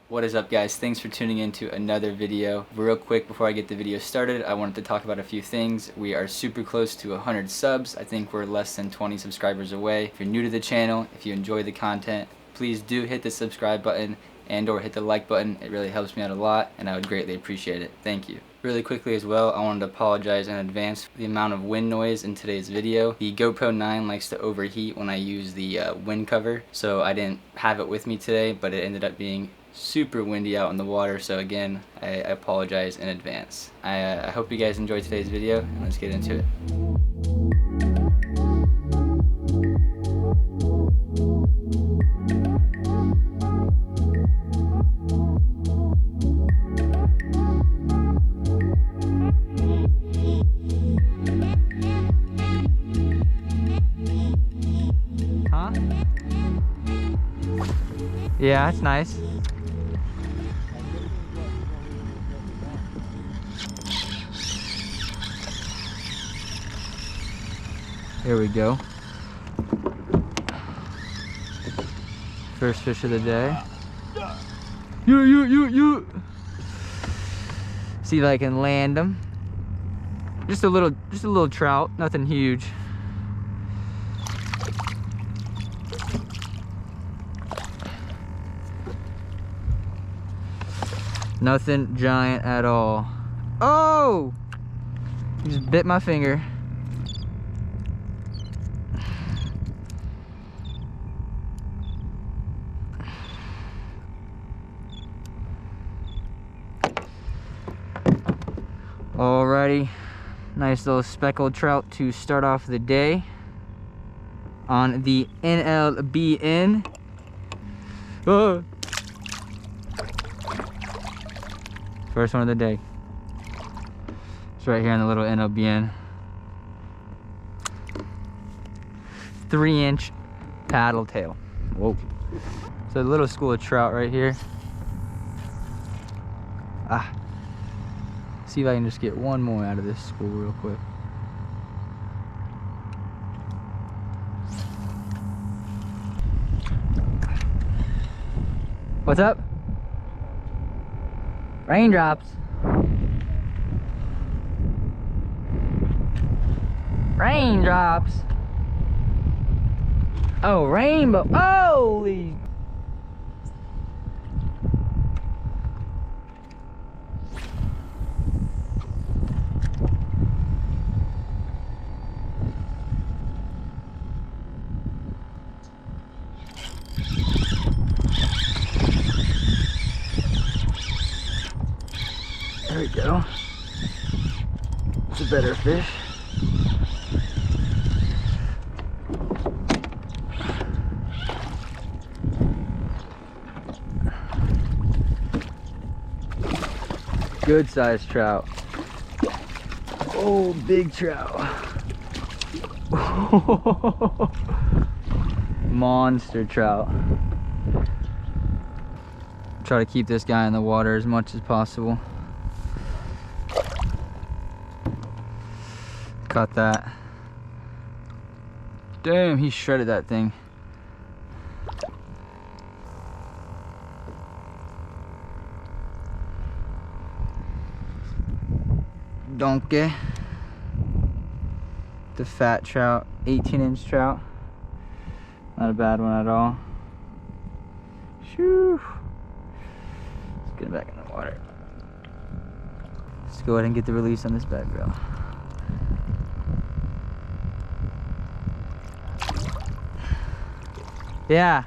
What is up, guys? Thanks for tuning in to another video. Real quick before I get the video started, I wanted to talk about a few things. We are super close to 100 subs. I think we're less than 20 subscribers away. If you're new to the channel, if you enjoy the content, please do hit the subscribe button and or hit the like button. It really helps me out a lot and I would greatly appreciate it. Thank you. Really quickly as well, I wanted to apologize in advance for the amount of wind noise in today's video. The GoPro 9 likes to overheat when I use the wind cover, so I didn't have it with me today, but it ended up being super windy out in the water, so again, I apologize in advance. I hope you guys enjoyed today's video, and let's get into it. Huh? Yeah, it's nice. Here we go. First fish of the day. You. See if I can land them. Just a little trout, nothing huge. Nothing giant at all. Oh! He just bit my finger. Alrighty, nice little speckled trout to start off the day on the NLBN. Oh. First one of the day. It's right here on the little NLBN. 3-inch paddle tail. Whoa. So a little school of trout right here. Ah. See if I can just get one more out of this school real quick. What's up? Raindrops. Raindrops. Oh, rainbow. Holy. There we go. It's a better fish. Good sized trout. Oh, big trout. Monster trout. Try to keep this guy in the water as much as possible. Caught that. Damn, he shredded that thing. Donkey. The fat trout, 18-inch trout. Not a bad one at all. Shoo. Let's get it back in the water. Let's go ahead and get the release on this bad girl. Yeah.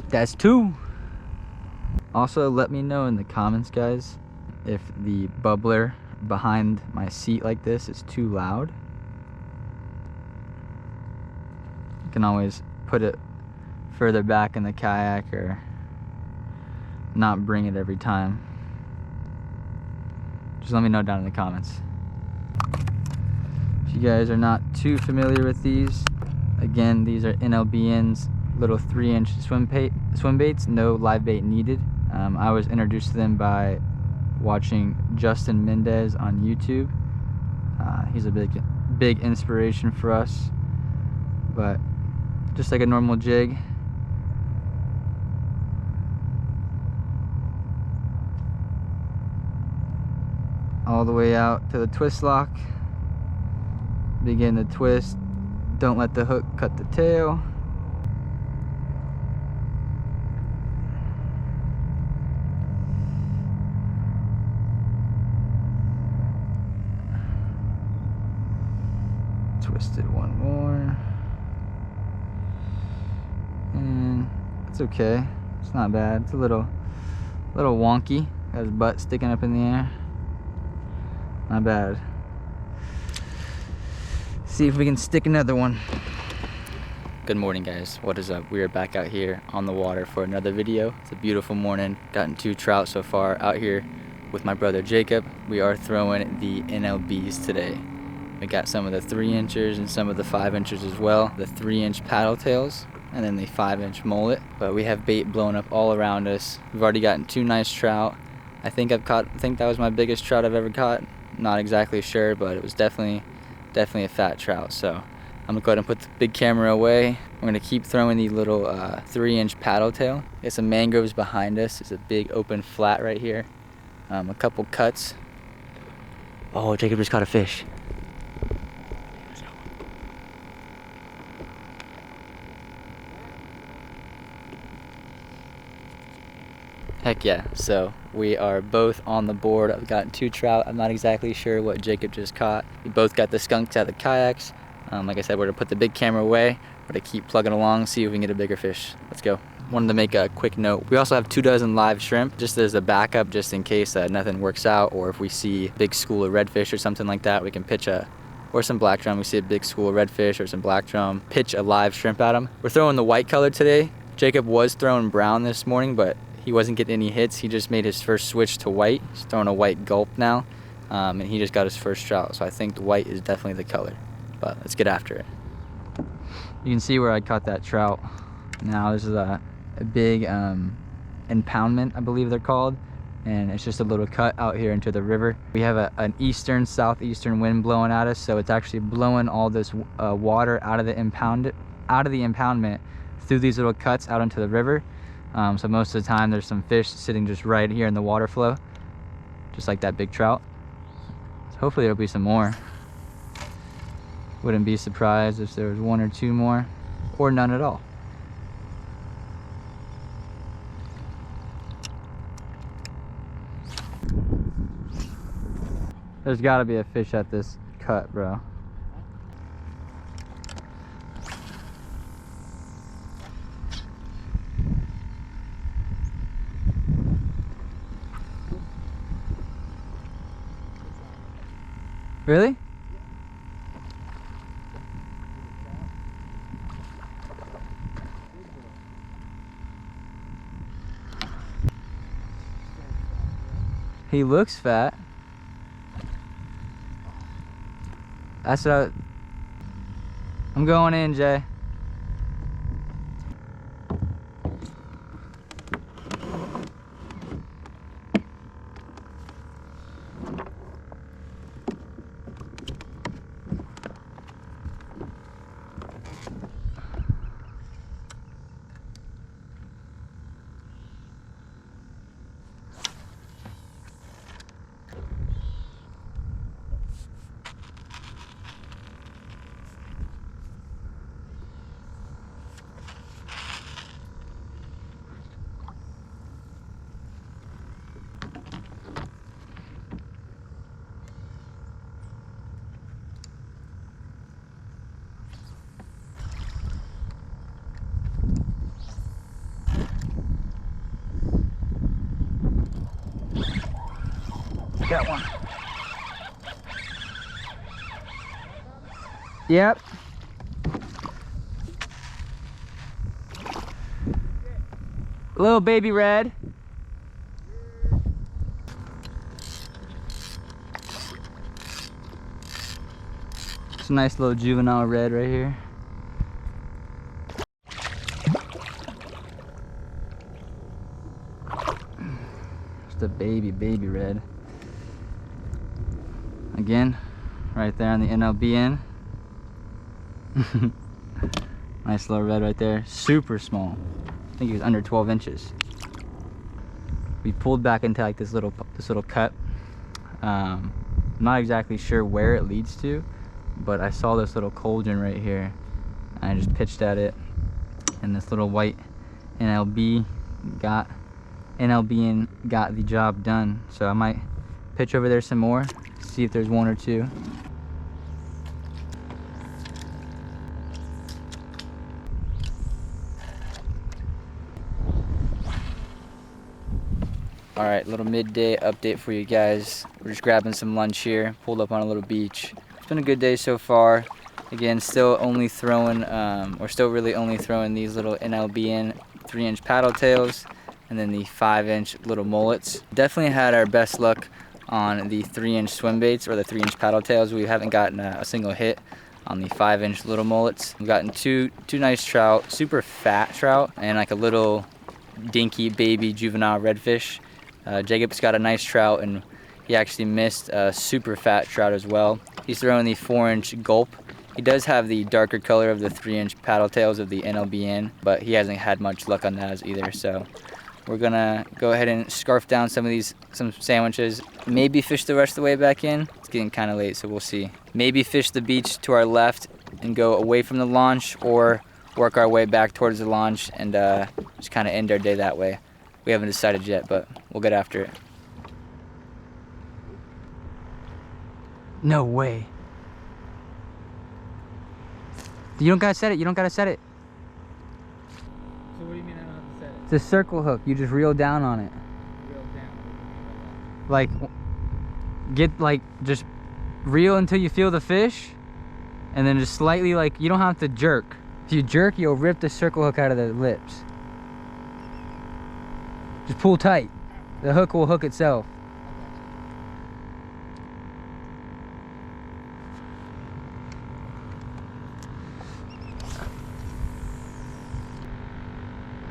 That's 2. Also, let me know in the comments, guys, if the bubbler behind my seat like this is too loud. You can always put it further back in the kayak or not bring it every time. Just let me know down in the comments. If you guys are not too familiar with these, again, these are NLBN's little 3-inch swim baits, no live bait needed. I was introduced to them by watching Justin Midday on YouTube. He's a big inspiration for us. But just like a normal jig. All the way out to the twist lock. Begin to twist. Don't let the hook cut the tail. Twisted one more. And it's okay. It's not bad. It's a little wonky. Got his butt sticking up in the air. Not bad. See if we can stick another one. Good morning, guys. What is up? We are back out here on the water for another video. It's a beautiful morning. Gotten 2 trout so far out here with my brother Jacob. We are throwing the NLBs today. We got some of the 3-inchers and some of the 5-inchers as well. The 3-inch paddle tails and then the 5-inch mullet. But we have bait blowing up all around us. We've already gotten 2 nice trout. I think that was my biggest trout I've ever caught. Not exactly sure, but it was definitely a fat trout. So I'm gonna go ahead and put the big camera away. We're gonna keep throwing the little 3-inch paddle tail. There's some mangroves behind us. It's a big open flat right here. A couple cuts. Oh, Jacob just caught a fish. Heck yeah, so we are both on the board. I've gotten 2 trout. I'm not exactly sure what Jacob just caught. We both got the skunks out of the kayaks. Like I said, we're gonna put the big camera away. We're gonna keep plugging along, see if we can get a bigger fish. Let's go. Wanted to make a quick note. We also have 2 dozen live shrimp, just as a backup, just in case nothing works out, or if we see a big school of redfish or something like that, we can pitch or some black drum. We see a big school of redfish or some black drum, pitch a live shrimp at them. We're throwing the white color today. Jacob was throwing brown this morning, but he wasn't getting any hits. He just made his first switch to white. He's throwing a white gulp now, and he just got his first trout. So I think the white is definitely the color, but let's get after it. You can see where I caught that trout. Now this is a big impoundment, I believe they're called, and it's just a little cut out here into the river. We have an eastern southeastern wind blowing at us, so it's actually blowing all this water out of the impoundment through these little cuts out into the river. So most of the time there's some fish sitting just right here in the water flow, just like that big trout. So hopefully there'll be some more. Wouldn't be surprised if there was 1 or 2 more, or none at all. There's gotta be a fish at this cut, bro. Really? He looks fat. That's what I'm going in, Jay. Got one. Yep. Little baby red. It's a nice little juvenile red right here. Just a baby red. Again, right there on the NLBN. Nice little red right there. Super small. I think he was under 12 inches. We pulled back into like this little cut. I'm not exactly sure where it leads to, but I saw this little cauldron right here. And I just pitched at it, and this little white NLBN got the job done. So I might pitch over there some more, see if there's one or two. All right, little midday update for you guys. We're just grabbing some lunch here, pulled up on a little beach. It's been a good day so far. Again, still only throwing, we're still really only throwing these little NLBN 3-inch paddle tails and then the 5-inch little mullets. Definitely had our best luck on the 3-inch swim baits or the 3-inch paddle tails. We haven't gotten a single hit on the 5-inch little mullets. We've gotten two nice trout, super fat trout, and like a little dinky baby juvenile redfish. Jacob's got a nice trout, and he actually missed a super fat trout as well. He's throwing the 4-inch gulp. He does have the darker color of the 3-inch paddle tails of the NLBN, but he hasn't had much luck on that either. So we're gonna go ahead and scarf down some sandwiches. Maybe fish the rest of the way back in. It's getting kind of late, so we'll see. Maybe fish the beach to our left and go away from the launch, or work our way back towards the launch and just kind of end our day that way. We haven't decided yet, but we'll get after it. No way. You don't gotta set it. You don't gotta set it. So what do you mean I don't have to set it? It's a circle hook. You just reel down on it. Reel down. Like, just reel until you feel the fish, and then just slightly, like, you don't have to jerk. If you jerk, you'll rip the circle hook out of the lips. Just pull tight. The hook will hook itself.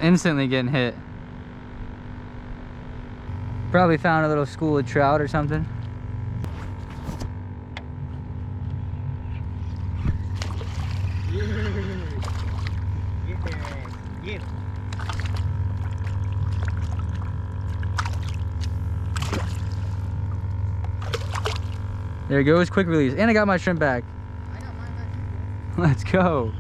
Instantly getting hit. Probably found a little school of trout or something. Get it. There it goes, quick release. And I got my shrimp back. I got mine back too. Let's go.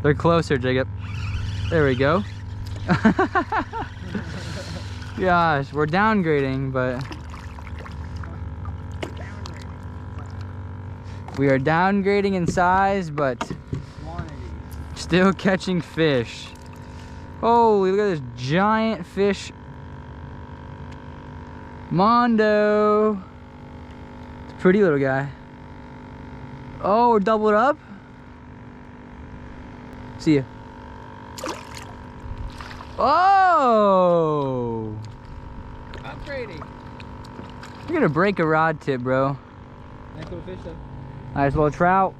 They're closer, Jacob. There we go. Gosh, we're downgrading, but we are downgrading in size, but still catching fish. Holy, look at this giant fish. Mondo. It's a pretty little guy. Oh, we're doubled up. See ya. Oh! Upgrading. You're gonna break a rod tip, bro. Nice little fish though. Nice little trout.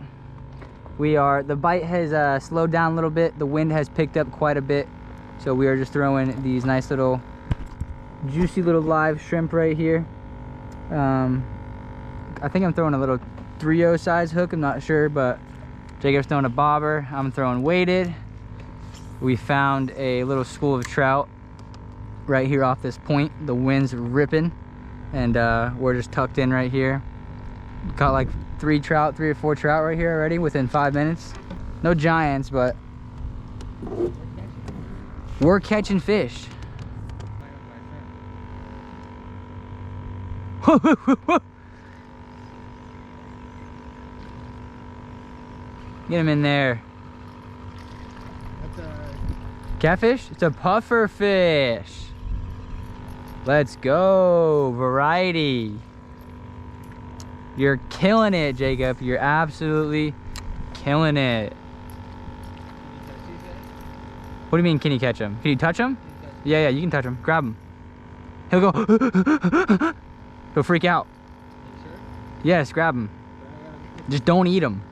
The bite has slowed down a little bit. The wind has picked up quite a bit. So we are just throwing these nice little, juicy little live shrimp right here. I think I'm throwing a little 3/0 size hook, I'm not sure, but Jacob's throwing a bobber, I'm throwing weighted. We found a little school of trout right here off this point. The wind's ripping, and we're just tucked in right here. Caught like 3 or 4 trout right here already within 5 minutes. No giants, but we're catching fish. Get him in there. That's a Catfish? It's a puffer fish. Let's go. Variety. You're killing it, Jacob. You're absolutely killing it. What do you mean, can you catch him? Can you touch him? Yeah, you can touch him. Grab him. He'll go. He'll freak out. Sure? Yes, grab him. Just don't eat him.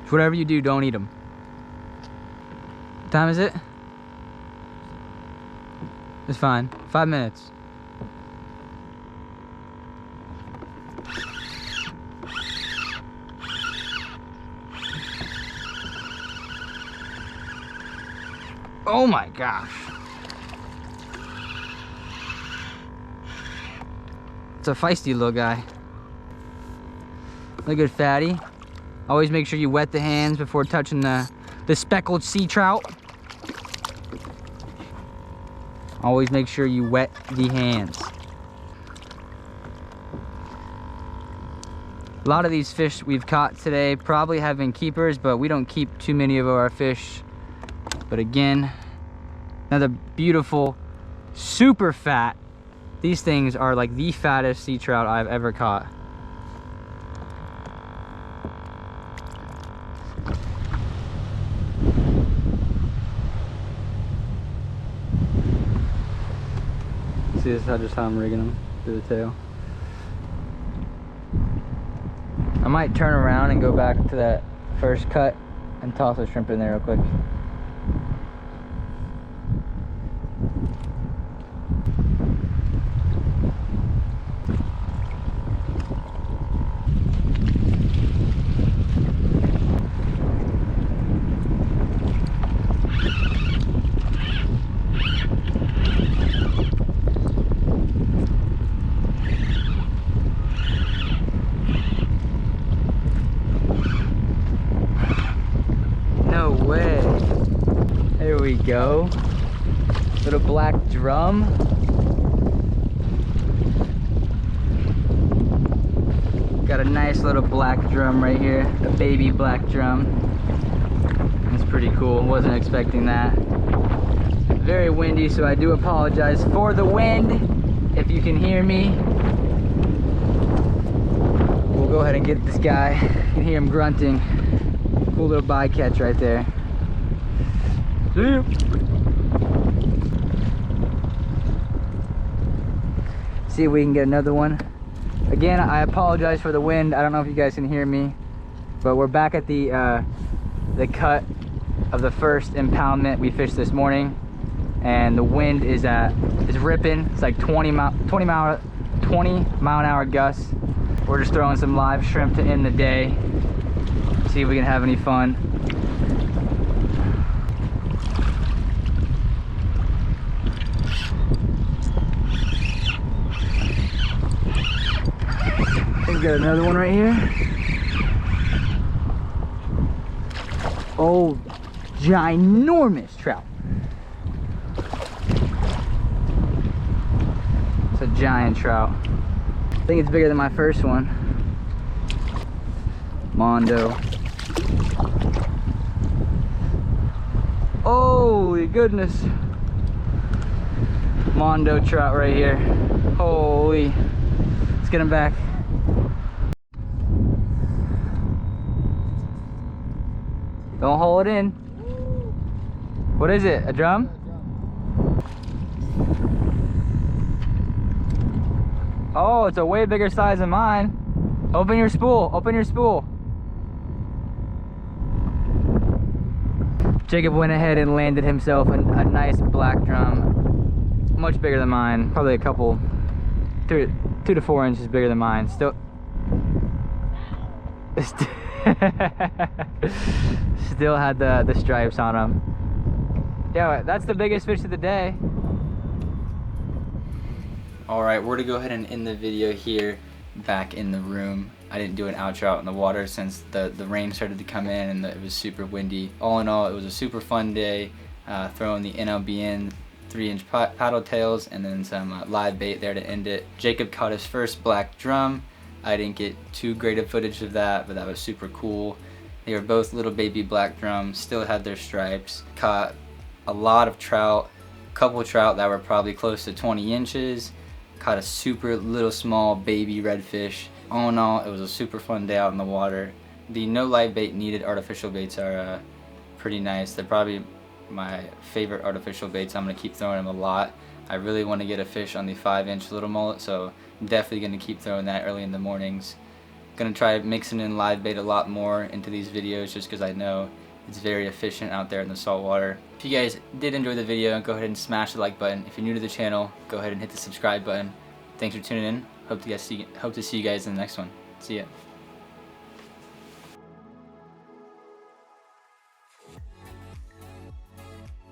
Whatever you do, don't eat him. What time is it? It's fine. 5 minutes. Oh my gosh. It's a feisty little guy. A good fatty. Always make sure you wet the hands before touching the speckled sea trout. Always make sure you wet the hands. A lot of these fish we've caught today probably have been keepers, but we don't keep too many of our fish. But again, another beautiful, super fat. These things are like the fattest sea trout I've ever caught. See, this is just how I'm rigging them through the tail. I might turn around and go back to that first cut and toss a shrimp in there real quick. No way. There we go. Little black drum. Got a nice little black drum right here. A baby black drum. That's pretty cool. Wasn't expecting that. Very windy, so I do apologize for the wind. If you can hear me, we'll go ahead and get this guy. You can hear him grunting. Cool little bycatch right there. See you. See if we can get another one. Again, I apologize for the wind. I don't know if you guys can hear me, but we're back at the cut of the first impoundment we fished this morning, and the wind is ripping. It's like 20 mile an hour gusts. We're just throwing some live shrimp to end the day. See if we can have any fun. We've got another one right here. Oh, ginormous trout. It's a giant trout. I think it's bigger than my first one. Mondo. Holy goodness. Mondo trout right here. Holy. Let's get him back. Don't hold it in. What is it? A drum? Oh, it's a way bigger size than mine. Open your spool. Open your spool. Jacob went ahead and landed himself a nice black drum. Much bigger than mine. Probably a couple, 2 to 4 inches bigger than mine. Still had the stripes on them. Yeah, that's the biggest fish of the day. Alright, we're gonna go ahead and end the video here back in the room. I didn't do an outro out in the water since the rain started to come in and it was super windy. All in all, it was a super fun day, throwing the NLBN 3-inch paddle tails and then some live bait there to end it. Jacob caught his first black drum. I didn't get too great a footage of that, but that was super cool. They were both little baby black drums, still had their stripes. Caught a lot of trout, a couple of trout that were probably close to 20 inches. Caught a super little small baby redfish. All in all, it was a super fun day out in the water. The no live bait needed artificial baits are pretty nice. They're probably my favorite artificial baits. I'm gonna keep throwing them a lot. I really want to get a fish on the 5-inch little mullet, so I'm definitely gonna keep throwing that early in the mornings. Gonna try mixing in live bait a lot more into these videos just because I know it's very efficient out there in the saltwater. If you guys did enjoy the video, go ahead and smash the like button. If you're new to the channel, go ahead and hit the subscribe button. Thanks for tuning in. Hope to see you guys in the next one. See ya.